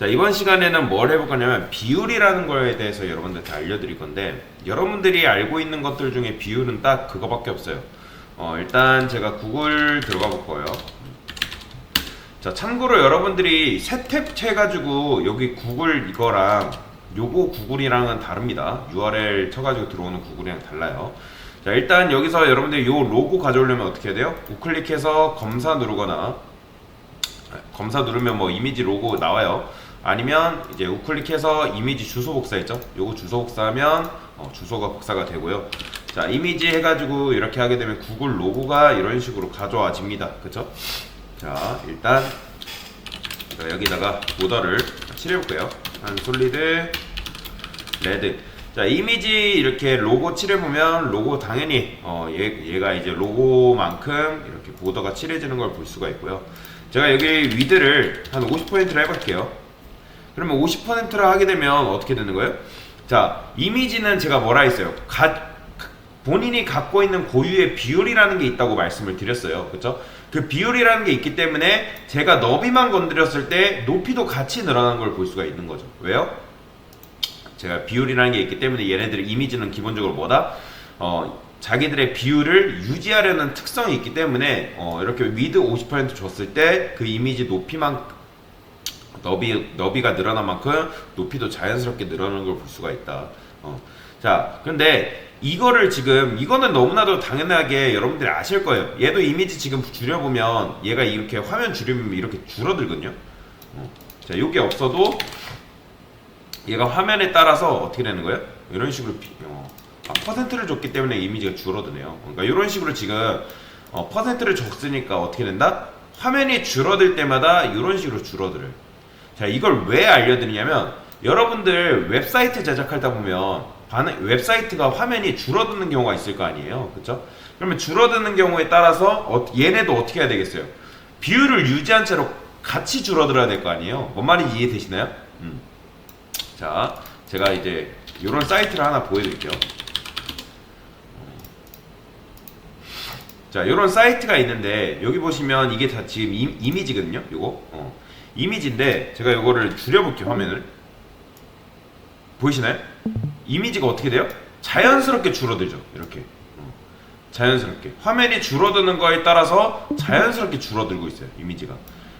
자, 이번 시간에는 뭘 해볼 거냐면 비율이라는 거에 대해서 여러분들한테 알려드릴 건데, 여러분들이 알고 있는 것들 중에 비율은 딱 그거밖에 없어요. 일단 제가 구글 들어가 볼 거예요. 자, 참고로 여러분들이 새 탭 해가지고 여기 구글 이거랑 요거 구글이랑은 다릅니다. URL 쳐가지고 들어오는 구글이랑 달라요. 자, 일단 여기서 여러분들이 요 로고 가져오려면 어떻게 해야 돼요? 우클릭해서 검사 누르거나, 검사 누르면 뭐 이미지 로고 나와요. 아니면 이제 우클릭해서 이미지 주소 복사했죠? 요거 주소 복사하면 주소가 복사가 되고요. 자, 이미지 해가지고 이렇게 하게 되면 구글 로고가 이런 식으로 가져와집니다. 그쵸? 자, 일단 여기다가 보더를 칠해볼게요. 한 솔리드 레드. 자, 이미지 이렇게 로고 칠해보면 로고 당연히 얘가 이제 로고만큼 이렇게 보더가 칠해지는 걸 볼 수가 있고요. 제가 여기 위드를 한 50%를 해볼게요. 그러면 50%를 하게 되면 어떻게 되는 거예요? 자, 이미지는 제가 뭐라 했어요? 본인이 갖고 있는 고유의 비율이라는 게 있다고 말씀을 드렸어요. 그쵸? 그 비율이라는 게 있기 때문에 제가 너비만 건드렸을 때 높이도 같이 늘어나는 걸 볼 수가 있는 거죠. 왜요? 제가 비율이라는 게 있기 때문에 얘네들 이미지는 기본적으로 뭐다? 자기들의 비율을 유지하려는 특성이 있기 때문에 이렇게 위드 50% 줬을 때 그 이미지 너비가 늘어난 만큼 높이도 자연스럽게 늘어나는 걸 볼 수가 있다. 자, 근데 이거는 너무나도 당연하게 여러분들이 아실 거예요. 얘도 이미지 지금 줄여보면 얘가 이렇게 화면 줄이면 이렇게 줄어들거든요. 자, 요게 없어도 얘가 화면에 따라서 어떻게 되는 거예요? 이런 식으로 퍼센트를 줬기 때문에 이미지가 줄어드네요. 그러니까 이런 식으로 지금 퍼센트를 줬으니까 어떻게 된다? 화면이 줄어들 때마다 이런 식으로 줄어들어요. 자, 이걸 왜 알려드리냐면 여러분들 웹사이트 제작하다 보면 웹사이트가 화면이 줄어드는 경우가 있을 거 아니에요. 그쵸? 그러면 줄어드는 경우에 따라서 얘네도 어떻게 해야 되겠어요? 비율을 유지한 채로 같이 줄어들어야 될 거 아니에요. 뭔 말인지 이해되시나요? 자, 제가 이제 이런 사이트를 하나 보여드릴게요. 자, 이런 사이트가 있는데 여기 보시면 이게 다 지금 이미지거든요. 요거 이미지인데 제가 요거를 줄여볼게요. 화면을 보이시나요? 이미지가 어떻게 돼요? 자연스럽게 줄어들죠. 이렇게 자연스럽게 화면이 줄어드는 거에 따라서 자연스럽게 줄어들고 있어요. 이미지가.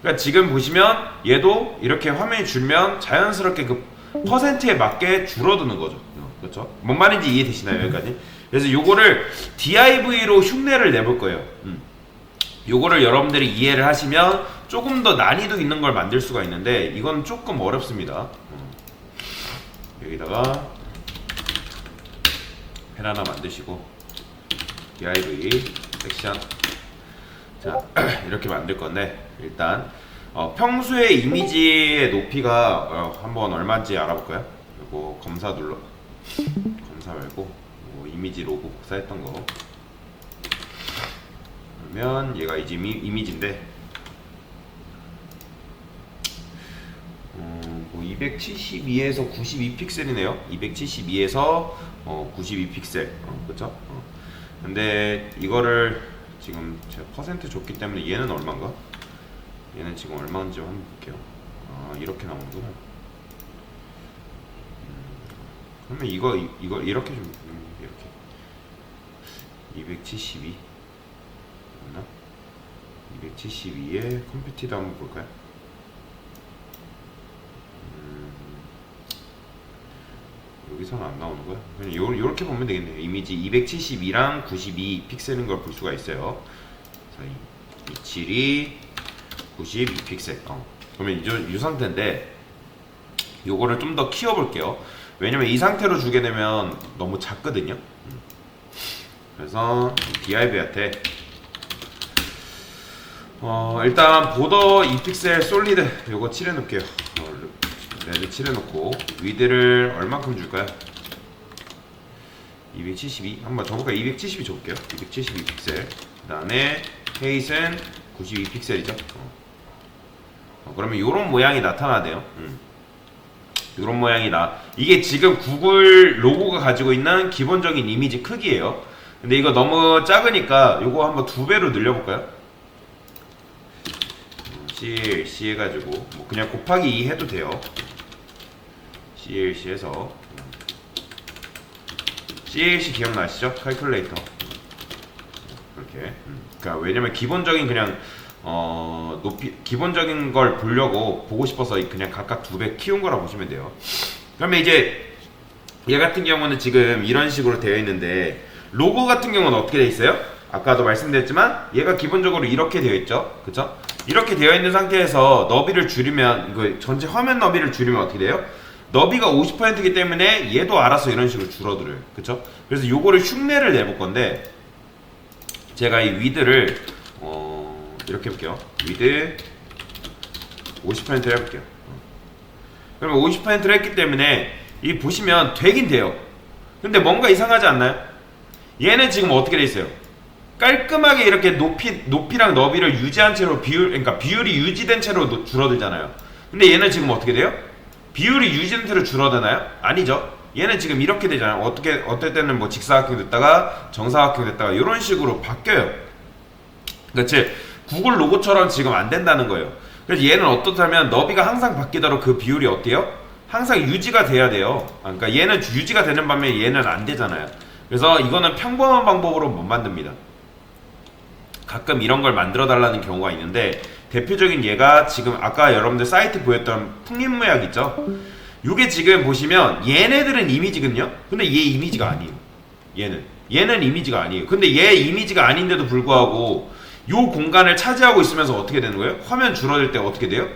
그러니까 지금 보시면 얘도 이렇게 화면이 줄면 자연스럽게 그 퍼센트에 맞게 줄어드는 거죠. 그렇죠? 뭔 말인지 이해되시나요? 여기까지? 그래서 요거를 DIV로 흉내를 내볼 거예요. 요거를 여러분들이 이해를 하시면 조금 더 난이도 있는 걸 만들 수가 있는데 이건 조금 어렵습니다. 여기다가 펜 하나 만드시고 DIV 섹션. 자, 이렇게 만들 건데 일단 평소에 이미지의 높이가 한번 얼마인지 알아볼까요? 이거 검사 말고 이미지 로고 복사했던 거. 그러면 얘가 이제 이미지인데 272에서 92 픽셀이네요. 272에서 92 픽셀. 그쵸? 근데 이거를 지금 제가 퍼센트 줬기 때문에 얘는 얼마인가? 얘는 지금 얼마인지 한번 볼게요. 이렇게 나오는구나. 그러면 이거 이렇게 좀 이렇게 272 맞나? 272에 컴퓨티드 한번 볼까요? 여기서는 안 나오는 거야? 그냥 요렇게 보면 되겠네요. 이미지 272랑 92 픽셀인 걸 볼 수가 있어요. 자, 272 92 픽셀. 그러면 이 상태인데 요거를 좀 더 키워볼게요. 왜냐면 이 상태로 주게 되면 너무 작거든요. 그래서 DIV한테 일단 보더 2픽셀 솔리드 요거 칠해놓을게요. 레드 칠해놓고 위드를 얼만큼 줄까요? 272 한번 줘볼까요? 272 줘볼게요. 272 픽셀. 그 다음에 헤이트는 92 픽셀이죠. 그러면 요런 모양이 나타나네요. 요런 모양이 이게 지금 구글 로고가 가지고 있는 기본적인 이미지 크기예요. 근데 이거 너무 작으니까 요거 한번 2배로 늘려볼까요? CLC 해가지고 뭐 그냥 곱하기 2 해도 돼요. CLC 해서 CLC 기억나시죠? 칼큘레이터. 그렇게. 그러니까 왜냐면 기본적인 그냥 기본적인 걸 보려고 보고 싶어서 그냥 각각 2배 키운 거라 보시면 돼요. 그러면 이제 얘 같은 경우는 지금 이런 식으로 되어 있는데 로고 같은 경우는 어떻게 되어 있어요? 아까도 말씀드렸지만 얘가 기본적으로 이렇게 되어 있죠. 그쵸? 이렇게 되어 있는 상태에서 너비를 줄이면 이거 전체 화면 너비를 줄이면 어떻게 돼요? 너비가 50%이기 때문에 얘도 알아서 이런 식으로 줄어들어요. 그쵸? 그래서 요거를 흉내를 내볼 건데 제가 이 위드를 이렇게 해볼게요. 위드 50%를 해볼게요. 그러면 50%를 했기 때문에 이 보시면 되긴 돼요. 근데 뭔가 이상하지 않나요? 얘는 지금 어떻게 돼 있어요? 깔끔하게 이렇게 높이랑 너비를 유지한 채로 그러니까 비율이 유지된 채로 줄어들잖아요. 근데 얘는 지금 어떻게 돼요? 비율이 유지된 채로 줄어드나요? 아니죠. 얘는 지금 이렇게 되잖아요. 어떨 때는 뭐 직사각형 됐다가 정사각형 됐다가 이런 식으로 바뀌어요. 그렇지? 구글 로고처럼 지금 안 된다는 거예요. 그래서 얘는 어떻다면 너비가 항상 바뀌도록 그 비율이 어때요? 항상 유지가 돼야 돼요. 그러니까 얘는 유지가 되는 반면에 얘는 안 되잖아요. 그래서 이거는 평범한 방법으로 못 만듭니다. 가끔 이런 걸 만들어 달라는 경우가 있는데 대표적인 얘가 지금 아까 여러분들 사이트 보였던 풍림무약 있죠? 요게 지금 보시면 얘네들은 이미지거든요? 근데 얘 이미지가 아니에요. 얘는 이미지가 아니에요. 근데 얘 이미지가 아닌데도 불구하고 요 공간을 차지하고 있으면서 어떻게 되는 거예요? 화면 줄어들 때 어떻게 돼요?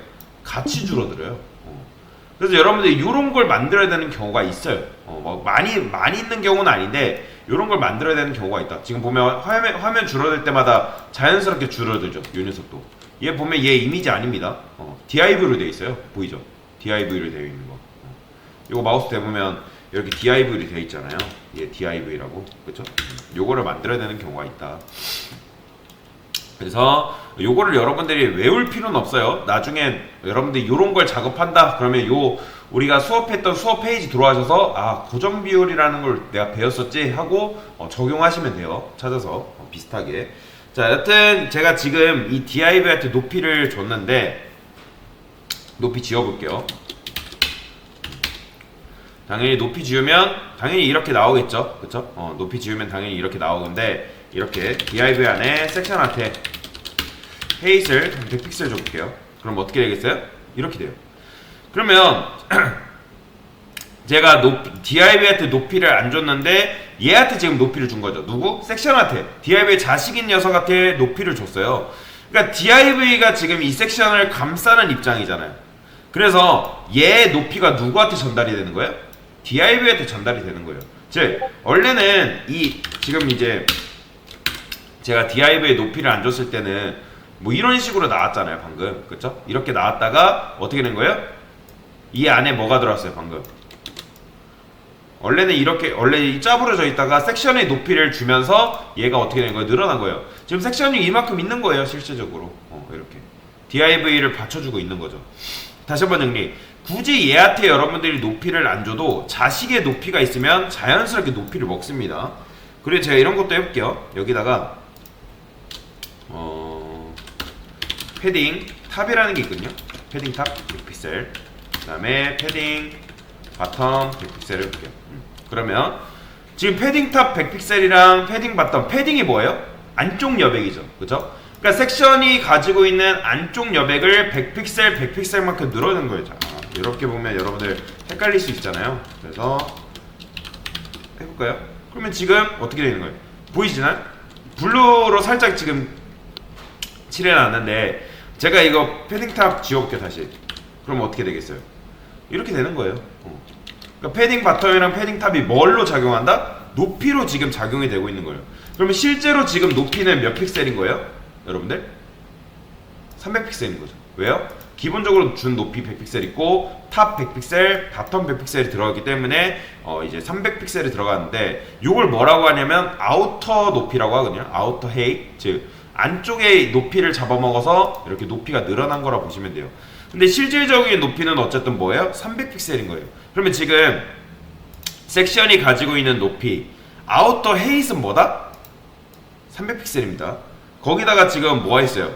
같이 줄어들어요. 그래서 여러분들이 이런 걸 만들어야 되는 경우가 있어요. 뭐 많이 있는 경우는 아닌데 이런 걸 만들어야 되는 경우가 있다. 지금 보면 화면 줄어들 때마다 자연스럽게 줄어들죠. 요 녀석도. 얘 보면 얘 이미지 아닙니다. DIV로 되어 있어요. 보이죠? DIV로 되어 있는 거. 이거 마우스 대보면 이렇게 DIV로 되어 있잖아요. 얘 DIV라고. 그렇죠? 요거를 만들어야 되는 경우가 있다. 그래서 요거를 여러분들이 외울 필요는 없어요. 나중에 여러분들이 요런 걸 작업한다 그러면 우리가 수업했던 수업 페이지 들어와셔서 아 고정 비율이라는 걸 내가 배웠었지 하고 적용하시면 돼요. 찾아서 비슷하게. 자 여튼 제가 지금 이 DIV한테 높이를 줬는데 높이 지어볼게요. 당연히 높이 지우면 당연히 이렇게 나오겠죠. 그쵸? 높이 지우면 당연히 이렇게 나오는데 이렇게 div 안에 섹션 아트에 헤이스를 100픽셀 줘볼게요. 그럼 어떻게 되겠어요? 이렇게 돼요. 그러면 제가 div한테 높이를 안 줬는데 얘한테 지금 높이를 준 거죠. 누구? 섹션한테. div의 자식인 녀석한테 높이를 줬어요. 그러니까 div가 지금 이 섹션을 감싸는 입장이잖아요. 그래서 얘 높이가 누구한테 전달이 되는 거예요? div한테 전달이 되는 거예요. 즉 원래는 지금 이제 제가 div의 높이를 안 줬을 때는 뭐 이런 식으로 나왔잖아요 방금. 그쵸? 이렇게 나왔다가 어떻게 된 거예요? 이 안에 뭐가 들어왔어요 방금? 원래는 원래 짜부러져 있다가 섹션의 높이를 주면서 얘가 어떻게 된 거예요? 늘어난 거예요. 지금 섹션이 이만큼 있는 거예요 실제적으로. 이렇게 div를 받쳐주고 있는 거죠. 다시 한번 정리. 굳이 얘한테 여러분들이 높이를 안 줘도 자식의 높이가 있으면 자연스럽게 높이를 먹습니다. 그리고 제가 이런 것도 해볼게요. 여기다가 패딩 탑이라는 게 있거든요. 패딩 탑 100픽셀 그 다음에 패딩 바텀 100픽셀을 해볼게요. 그러면 지금 패딩 탑 100픽셀이랑 패딩 바텀 패딩이 뭐예요? 안쪽 여백이죠. 그죠? 그러니까 섹션이 가지고 있는 안쪽 여백을 100픽셀 100픽셀만큼 늘어낸 거예요. 자, 이렇게 보면 여러분들 헷갈릴 수 있잖아요. 그래서 해볼까요? 그러면 지금 어떻게 되는 거예요? 보이시나요? 블루로 살짝 지금 칠해놨는데 제가 이거 패딩탑 지워볼게요 다시. 그럼 어떻게 되겠어요? 이렇게 되는 거예요. 그러니까 패딩 바텀이랑 패딩탑이 뭘로 작용한다? 높이로 지금 작용이 되고 있는 거예요. 그러면 실제로 지금 높이는 몇 픽셀인 거예요? 여러분들? 300픽셀인 거죠. 왜요? 기본적으로 준 높이 100픽셀 있고 탑 100픽셀, 바텀 100픽셀이 들어가기 때문에 이제 300픽셀이 들어가는데 이걸 뭐라고 하냐면 아우터 높이라고 하거든요. 아우터 헤이, 즉 안쪽의 높이를 잡아먹어서 이렇게 높이가 늘어난 거라 보시면 돼요. 근데 실질적인 높이는 어쨌든 뭐예요? 300픽셀인 거예요. 그러면 지금 섹션이 가지고 있는 높이 아우터 헤이트는 뭐다? 300픽셀입니다. 거기다가 지금 뭐가 있어요?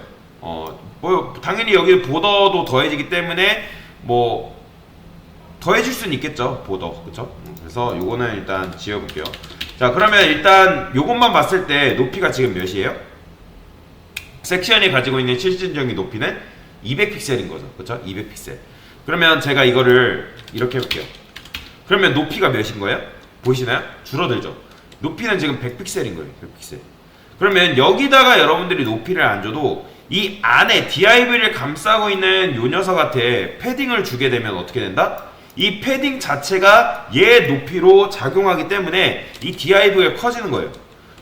뭐 당연히 여기 보더도 더해지기 때문에 뭐 더해질 수는 있겠죠. 보더. 그쵸? 그래서 요거는 일단 지워볼게요. 자, 그러면 일단 요것만 봤을 때 높이가 지금 몇이에요? 섹션이 가지고 있는 실질적인 높이는 200픽셀인 거죠. 그쵸? 200픽셀. 그러면 제가 이거를 이렇게 해볼게요. 그러면 높이가 몇인 거예요? 보이시나요? 줄어들죠. 높이는 지금 100픽셀인 거예요. 100픽셀. 그러면 여기다가 여러분들이 높이를 안 줘도 이 안에 DIV를 감싸고 있는 요 녀석한테 패딩을 주게 되면 어떻게 된다? 이 패딩 자체가 얘 높이로 작용하기 때문에 이 DIV가 커지는 거예요.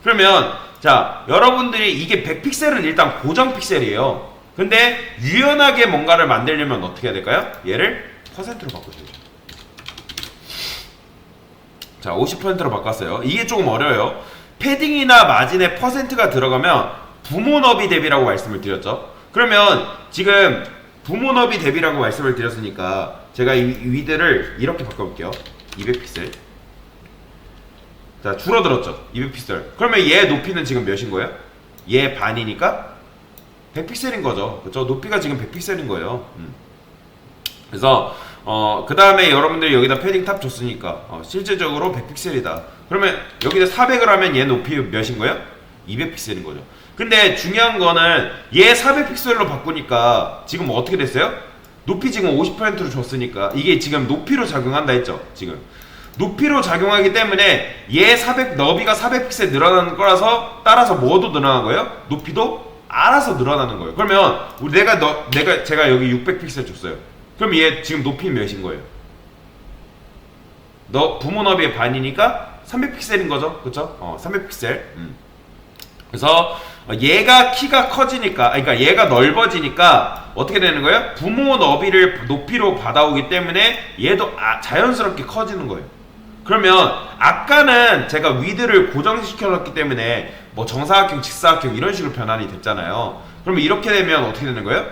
그러면 자, 여러분들이 이게 100픽셀은 일단 고정 픽셀이에요. 근데 유연하게 뭔가를 만들려면 어떻게 해야 될까요? 얘를 퍼센트로 바꿔줘야죠. 자, 50%로 바꿨어요. 이게 조금 어려워요. 패딩이나 마진에 퍼센트가 들어가면 부모 너비 대비라고 말씀을 드렸죠. 그러면 지금 부모 너비 대비라고 말씀을 드렸으니까 제가 이 위드를 이렇게 바꿔볼게요. 200픽셀. 자, 줄어들었죠. 200픽셀. 그러면 얘 높이는 지금 몇인 거예요? 얘 반이니까 100픽셀인 거죠. 그렇죠? 높이가 지금 100픽셀인 거예요. 그래서 그 다음에 여러분들이 여기다 패딩 탑 줬으니까 실제적으로 100픽셀이다. 그러면 여기다 400을 하면 얘 높이 몇인 거예요? 200픽셀인 거죠. 근데 중요한 거는 얘 400픽셀로 바꾸니까 지금 뭐 어떻게 됐어요? 높이 지금 50%로 줬으니까 이게 지금 높이로 작용한다 했죠. 지금 높이로 작용하기 때문에 얘 400 너비가 400픽셀 늘어나는 거라서 따라서 뭐도 늘어나는 거예요? 높이도 알아서 늘어나는 거예요. 그러면 우리 제가 여기 600픽셀 줬어요. 그럼 얘 지금 높이 몇인 거예요? 부모 너비의 반이니까 300픽셀인 거죠. 그쵸? 300픽셀. 그래서 얘가 키가 커지니까, 그러니까 얘가 넓어지니까 어떻게 되는 거예요? 부모 너비를 높이로 받아오기 때문에 얘도 자연스럽게 커지는 거예요. 그러면 아까는 제가 위드를 고정시켜 놨기 때문에 뭐 정사각형, 직사각형 이런 식으로 변환이 됐잖아요. 그러면 이렇게 되면 어떻게 되는 거예요?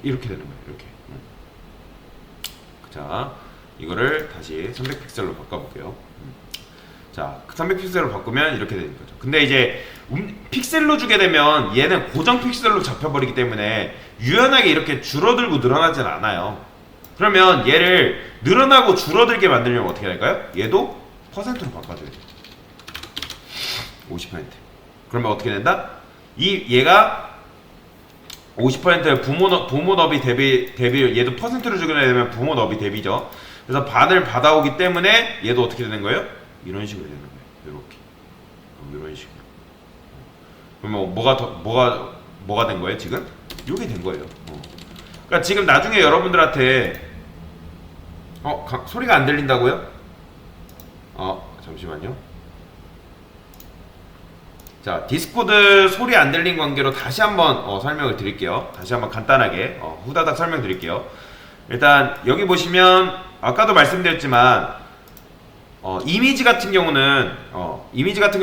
이렇게 되는 거예요. 이렇게. 자, 이거를 다시 300픽셀로 바꿔볼게요. 자, 300픽셀로 바꾸면 이렇게 되는 거죠. 근데 이제 픽셀로 주게 되면 얘는 고정 픽셀로 잡혀버리기 때문에 유연하게 이렇게 줄어들고 늘어나진 않아요. 그러면 얘를 늘어나고 줄어들게 만들려면 어떻게 할까요? 얘도 퍼센트로 바꿔줘야 돼요. 50%. 그러면 어떻게 된다? 얘가 50% 부모 너비 대비 얘도 퍼센트로 주게 되면 부모 너비 대비죠. 그래서 반을 받아오기 때문에 얘도 어떻게 되는 거예요? 이런 식으로 되는 거예요. 이렇게. 이런 식으로. 그러면 뭐가 된 거예요, 지금? 요게 된 거예요. 그러니까 지금 나중에 여러분들한테 소리가 안 들린다고요? 잠시만요. 자, 디스코드 소리 안 들린 관계로 다시 한번 설명을 드릴게요. 다시 한번 간단하게 후다닥 설명드릴게요. 일단 여기 보시면 아까도 말씀드렸지만 이미지 같은 경우는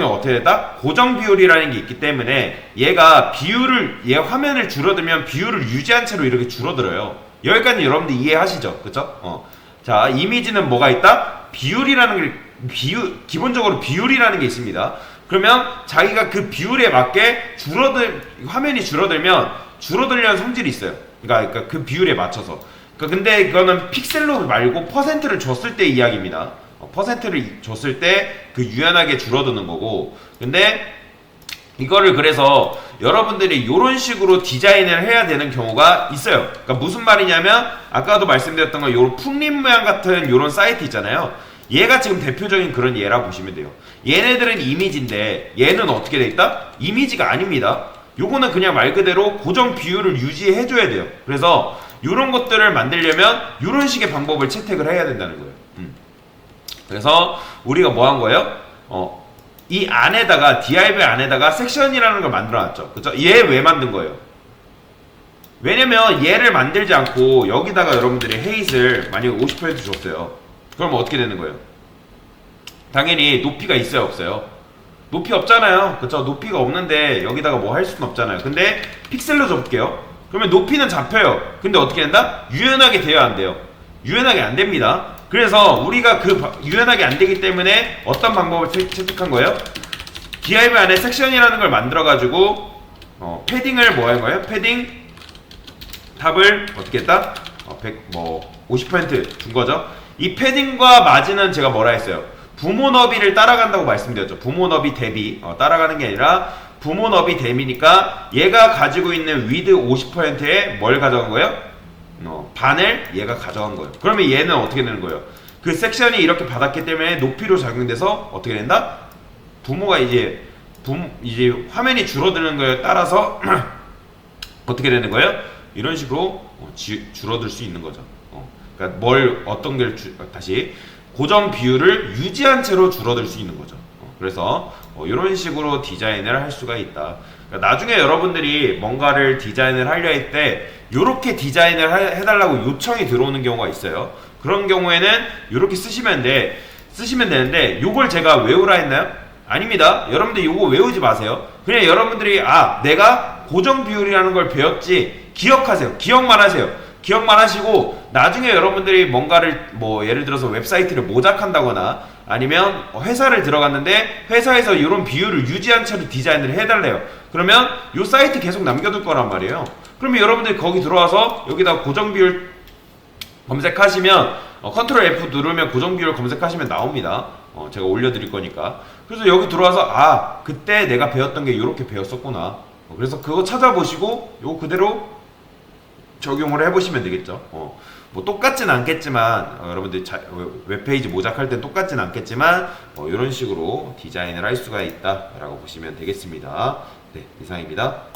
어떻게 됐다? 고정 비율이라는 게 있기 때문에 얘가 얘 화면을 줄어들면 비율을 유지한 채로 이렇게 줄어들어요. 여기까지 여러분들 이해하시죠? 그쵸? 자, 이미지는 뭐가 있다? 기본적으로 비율이라는 게 있습니다. 그러면 자기가 그 비율에 맞게 화면이 줄어들면 줄어들려는 성질이 있어요. 그러니까 그 비율에 맞춰서. 근데 그거는 픽셀로 말고 퍼센트를 줬을 때 이야기입니다. 퍼센트를 줬을 때 그 유연하게 줄어드는 거고. 근데 이거를 그래서 여러분들이 이런 식으로 디자인을 해야 되는 경우가 있어요. 그러니까 무슨 말이냐면 아까도 말씀드렸던 거 요런 풍림 모양 같은 요런 사이트 있잖아요. 얘가 지금 대표적인 그런 예라 보시면 돼요. 얘네들은 이미지인데 얘는 어떻게 돼 있다? 이미지가 아닙니다. 요거는 그냥 말 그대로 고정 비율을 유지해 줘야 돼요. 그래서 요런 것들을 만들려면 요런 식의 방법을 채택을 해야 된다는 거예요. 그래서 우리가 뭐 한 거예요? 이 안에다가 div 안에다가 섹션이라는 걸 만들어 놨죠. 그죠? 얘 왜 만든 거예요? 왜냐면 얘를 만들지 않고 여기다가 여러분들이 헤이트를 만약에 50% 줬어요. 그러면 어떻게 되는 거예요? 당연히 높이가 있어요, 없어요? 높이 없잖아요. 그쵸? 높이가 없는데 여기다가 뭐 할 수는 없잖아요. 근데 픽셀로 줘볼게요. 그러면 높이는 잡혀요. 근데 어떻게 된다? 유연하게 돼요, 안 돼요? 유연하게 안 됩니다. 그래서 우리가 유연하게 안 되기 때문에 어떤 방법을 채택한 거예요? div 안에 섹션이라는 걸 만들어가지고 패딩을 뭐 한 거예요? 패딩 탑을 어떻게 했다? 50%준 거죠. 이 패딩과 마진은 제가 뭐라 했어요? 부모 너비를 따라간다고 말씀드렸죠. 부모 너비 대비 따라가는 게 아니라 부모 너비 대비니까 얘가 가지고 있는 위드 50%에 뭘 가져간 거예요? 반을 얘가 가져간 거예요. 그러면 얘는 어떻게 되는 거예요? 그 섹션이 이렇게 받았기 때문에 높이로 작용돼서 어떻게 된다? 부모가 이제 화면이 줄어드는 거에 따라서 어떻게 되는 거예요? 이런 식으로 줄어들 수 있는 거죠. 그러니까 어떤 걸 다시 고정 비율을 유지한 채로 줄어들 수 있는 거죠. 그래서 이런 식으로 디자인을 할 수가 있다. 그러니까 나중에 여러분들이 뭔가를 디자인을 하려 할 때 이렇게 디자인을 해달라고 요청이 들어오는 경우가 있어요. 그런 경우에는 이렇게 쓰시면 되는데 이걸 제가 외우라 했나요? 아닙니다. 여러분들 이거 외우지 마세요. 그냥 여러분들이 내가 고정 비율이라는 걸 배웠지 기억하세요. 기억만 하세요. 기억만 하시고 나중에 여러분들이 뭔가를 예를 들어서 웨브사이트를 모작한다거나 아니면 회사를 들어갔는데 회사에서 이런 비율을 유지한 채로 디자인을 해달래요. 그러면 이 사이트 계속 남겨둘 거란 말이에요. 그러면 여러분들이 거기 들어와서 여기다 고정 비율 검색하시면 컨트롤 F 누르면 고정 비율 검색하시면 나옵니다. 제가 올려드릴 거니까. 그래서 여기 들어와서 그때 내가 배웠던 게 이렇게 배웠었구나. 그래서 그거 찾아보시고 요거 그대로 적용을 해보시면 되겠죠. 뭐 똑같진 않겠지만 여러분들 웹페이지 모작할 땐 똑같진 않겠지만 이런 식으로 디자인을 할 수가 있다라고 보시면 되겠습니다. 네, 이상입니다.